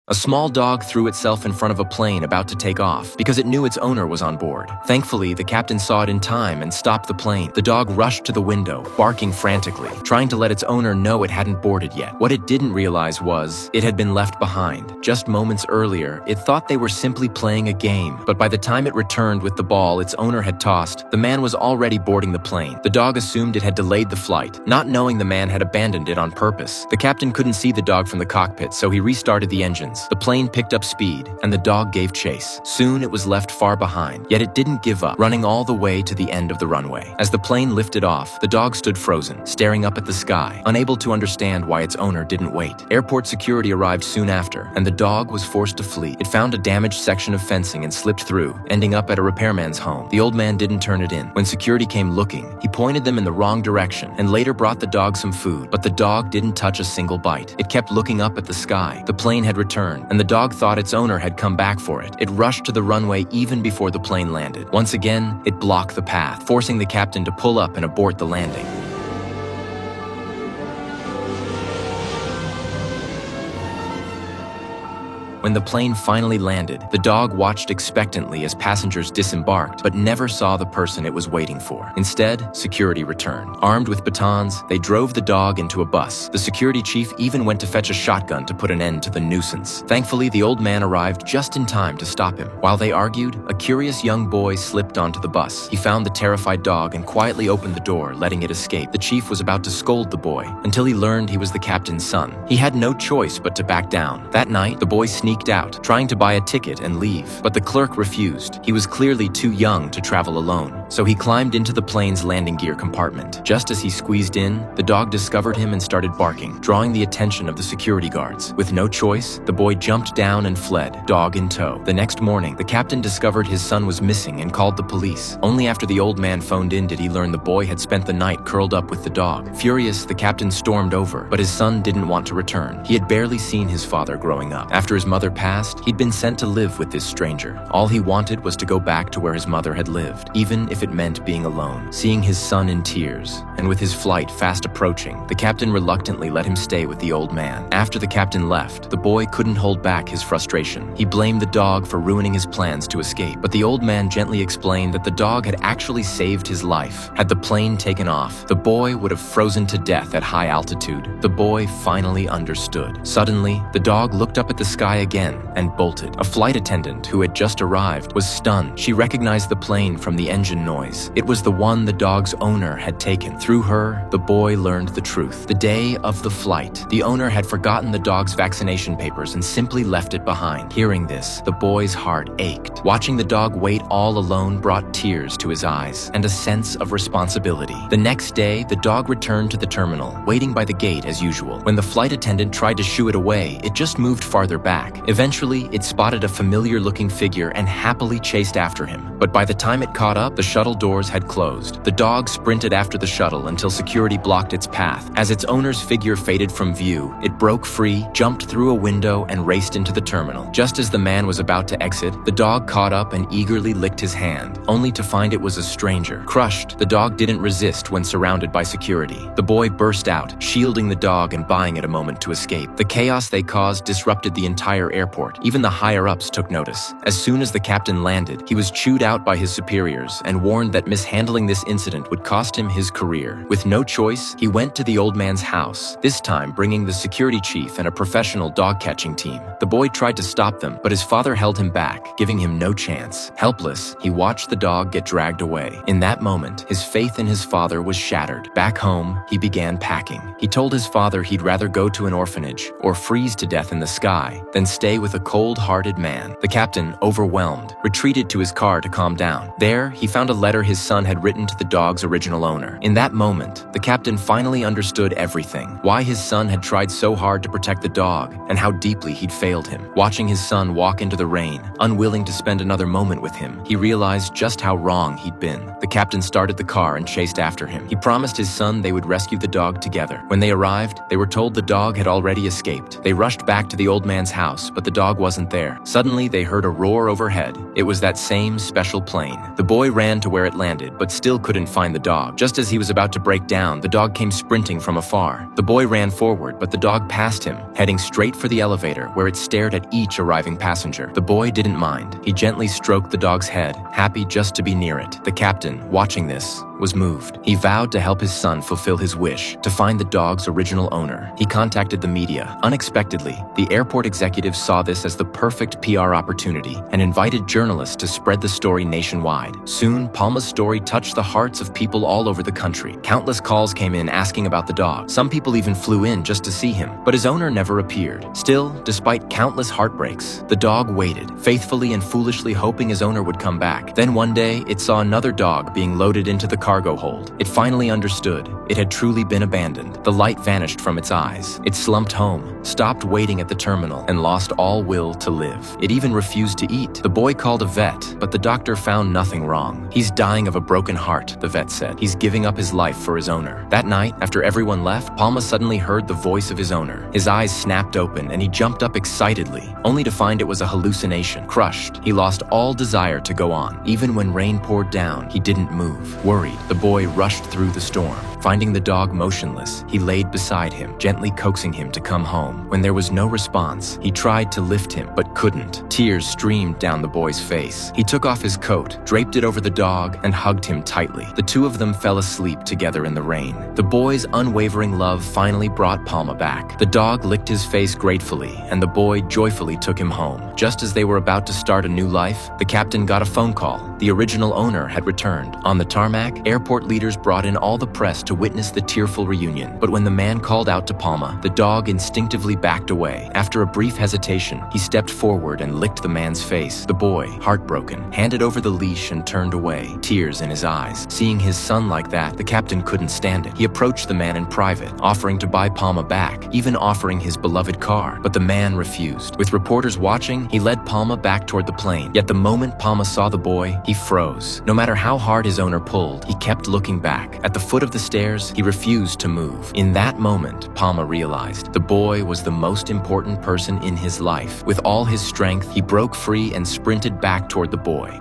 A small dog threw itself in front of a plane about to take off because it knew its owner was on board. Thankfully, the captain saw it in time and stopped the plane. The dog rushed to the window, barking frantically, trying to let its owner know it hadn't boarded yet. What it didn't realize was it had been left behind. Just moments earlier, it thought they were simply playing a game, but by the time it returned with the ball its owner had tossed, the man was already boarding the plane. The dog assumed it had delayed the flight, not knowing the man had abandoned it on purpose. The captain couldn't see the dog from the cockpit, so he restarted the engines. The plane picked up speed, and the dog gave chase. Soon it was left far behind, yet it didn't give up, running all the way to the end of the runway. As the plane lifted off, the dog stood frozen, staring up at the sky, unable to understand why its owner didn't wait. Airport security arrived soon after, and the dog was forced to flee. It found a damaged section of fencing and slipped through, ending up at a repairman's home. The old man didn't turn it in. When security came looking, he pointed them in the wrong direction and later brought the dog some food, but the dog didn't touch a single bite. It kept looking up at the sky. The plane had returned, and the dog thought its owner had come back for it. It rushed to the runway even before the plane landed. Once again, it blocked the path, forcing the captain to pull up and abort the landing. When the plane finally landed, the dog watched expectantly as passengers disembarked, but never saw the person it was waiting for. Instead, security returned. Armed with batons, they drove the dog into a bus. The security chief even went to fetch a shotgun to put an end to the nuisance. Thankfully, the old man arrived just in time to stop him. While they argued, a curious young boy slipped onto the bus. He found the terrified dog and quietly opened the door, letting it escape. The chief was about to scold the boy until he learned he was the captain's son. He had no choice but to back down. That night, the boy sneaked out, trying to buy a ticket and leave, but the clerk refused. He was clearly too young to travel alone, so he climbed into the plane's landing gear compartment. Just as he squeezed in, the dog discovered him and started barking, drawing the attention of the security guards. With no choice, the boy jumped down and fled, dog in tow. The next morning, the captain discovered his son was missing and called the police. Only after the old man phoned in did he learn the boy had spent the night curled up with the dog. Furious, the captain stormed over, but his son didn't want to return. He had barely seen his father growing up. After his mother passed, he'd been sent to live with this stranger. All he wanted was to go back to where his mother had lived, even if it meant being alone. Seeing his son in tears, and with his flight fast approaching, the captain reluctantly let him stay with the old man. After the captain left, the boy couldn't hold back his frustration. He blamed the dog for ruining his plans to escape, but the old man gently explained that the dog had actually saved his life. Had the plane taken off, the boy would have frozen to death at high altitude. The boy finally understood. Suddenly, the dog looked up at the sky again and bolted. A flight attendant who had just arrived was stunned. She recognized the plane from the engine noise. It was the one the dog's owner had taken. Through her, the boy learned the truth. The day of the flight, the owner had forgotten the dog's vaccination papers and simply left it behind. Hearing this, the boy's heart ached. Watching the dog wait all alone brought tears to his eyes and a sense of responsibility. The next day, the dog returned to the terminal, waiting by the gate as usual. When the flight attendant tried to shoo it away, it just moved farther back. Eventually, it spotted a familiar-looking figure and happily chased after him. But by the time it caught up, the shuttle doors had closed. The dog sprinted after the shuttle until security blocked its path. As its owner's figure faded from view, it broke free, jumped through a window, and raced into the terminal. Just as the man was about to exit, the dog caught up and eagerly licked his hand, only to find it was a stranger. Crushed, the dog didn't resist when surrounded by security. The boy burst out, shielding the dog and buying it a moment to escape. The chaos they caused disrupted the entire airport. Even the higher-ups took notice. As soon as the captain landed, he was chewed out by his superiors and warned that mishandling this incident would cost him his career. With no choice, he went to the old man's house, this time bringing the security chief and a professional dog-catching team. The boy tried to stop them, but his father held him back, giving him no chance. Helpless, he watched the dog get dragged away. In that moment, his faith in his father was shattered. Back home, he began packing. He told his father he'd rather go to an orphanage or freeze to death in the sky than stay with a cold-hearted man. The captain, overwhelmed, retreated to his car to calm down. There, he found a letter his son had written to the dog's original owner. In that moment, the captain finally understood everything. Why his son had tried so hard to protect the dog, and how deeply he'd failed him. Watching his son walk into the rain, unwilling to spend another moment with him, he realized just how wrong he'd been. The captain started the car and chased after him. He promised his son they would rescue the dog together. When they arrived, they were told the dog had already escaped. They rushed back to the old man's house, house, but the dog wasn't there. Suddenly, they heard a roar overhead. It was that same special plane. The boy ran to where it landed, but still couldn't find the dog. Just as he was about to break down, the dog came sprinting from afar. The boy ran forward, but the dog passed him, heading straight for the elevator, where it stared at each arriving passenger. The boy didn't mind. He gently stroked the dog's head, happy just to be near it. The captain, watching this, was moved. He vowed to help his son fulfill his wish, to find the dog's original owner. He contacted the media. Unexpectedly, the airport executives saw this as the perfect PR opportunity and invited journalists to spread the story nationwide. Soon, Palma's story touched the hearts of people all over the country. Countless calls came in asking about the dog. Some people even flew in just to see him, but his owner never appeared. Still, despite countless heartbreaks, the dog waited, faithfully and foolishly hoping his owner would come back. Then one day, it saw another dog being loaded into the cargo hold. It finally understood. It had truly been abandoned. The light vanished from its eyes. It slumped home, stopped waiting at the terminal, and lost all will to live. It even refused to eat. The boy called a vet, but the doctor found nothing wrong. He's dying of a broken heart, the vet said. He's giving up his life for his owner. That night, after everyone left, Palma suddenly heard the voice of his owner. His eyes snapped open, and he jumped up excitedly, only to find it was a hallucination. Crushed, he lost all desire to go on. Even when rain poured down, he didn't move. Worried, the boy rushed through the storm. Finding the dog motionless, he laid beside him, gently coaxing him to come home. When there was no response, he tried to lift him, but couldn't. Tears streamed down the boy's face. He took off his coat, draped it over the dog, and hugged him tightly. The two of them fell asleep together in the rain. The boy's unwavering love finally brought Palma back. The dog licked his face gratefully, and the boy joyfully took him home. Just as they were about to start a new life, the captain got a phone call. The original owner had returned. On the tarmac, airport leaders brought in all the press to witness the tearful reunion. But when the man called out to Palma, the dog instinctively backed away. After a brief hesitation, he stepped forward and licked the man's face. The boy, heartbroken, handed over the leash and turned away, tears in his eyes. Seeing his son like that, the captain couldn't stand it. He approached the man in private, offering to buy Palma back, even offering his beloved car. But the man refused. With reporters watching, he led Palma back toward the plane. Yet the moment Palma saw the boy, he froze. No matter how hard his owner pulled, he kept looking back. At the foot of the stairs, he refused to move. In that moment, Palma realized the boy was the most important person in his life. With all his strength, he broke free and sprinted back toward the boy.